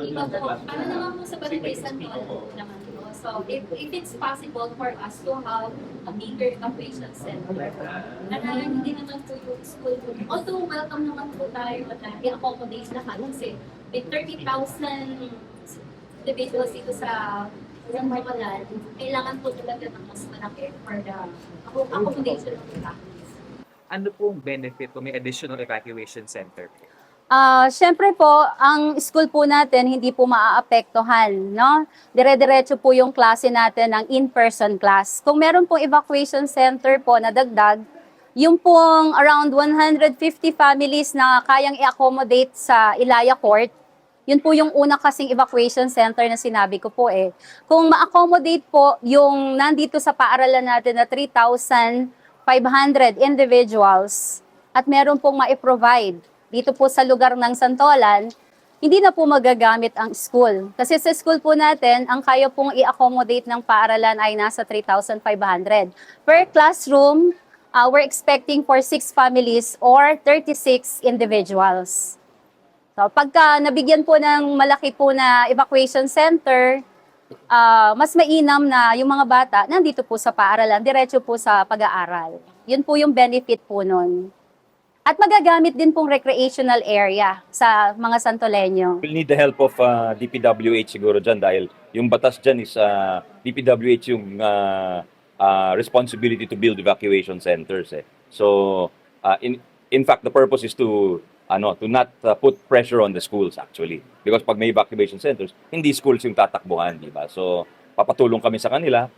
Iba po, para naman po sa barangay Santolan naman po. So, if it's possible for us to have a bigger evacuation center, na hindi naman po yung school po. Although, welcome naman po tayo na i-accommodate lahat kasi with 30,000 individuals dito sa Santolan, kailangan po talaga ng mas malaki for the accommodation of the families. Ano pong benefit kung may additional evacuation center? Siyempre po, ang school po natin hindi po maaapektuhan, no? Dire-diretso po yung klase natin ng in-person class. Kung meron pong evacuation center po na dagdag, yung pong around 150 families na kayang i-accommodate sa Ilaya Court, yun po yung una kasing evacuation center na sinabi ko po eh. Kung ma-accommodate po yung nandito sa paaralan natin na 3,500 individuals at meron pong ma-provide dito po sa lugar ng Santolan, hindi na po magagamit ang school. Kasi sa school po natin, ang kaya pong i-accommodate ng paaralan ay nasa 3,500. Per classroom, we're expecting for 6 families or 36 individuals. So, pagka nabigyan po ng malaki po na evacuation center, mas mainam na yung mga bata nandito po sa paaralan, diretso po sa pag-aaral. Yun po yung benefit po nun. At magagamit din pong recreational area sa mga Santoleño. We'll need the help of DPWH siguro dyan dahil yung batas dyan is DPWH yung responsibility to build evacuation centers. So, in fact, the purpose is to not put pressure on the schools actually. Because pag may evacuation centers, hindi schools yung tatakbuhan, di ba? So, papatulong kami sa kanila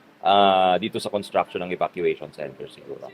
dito sa construction ng evacuation centers siguro.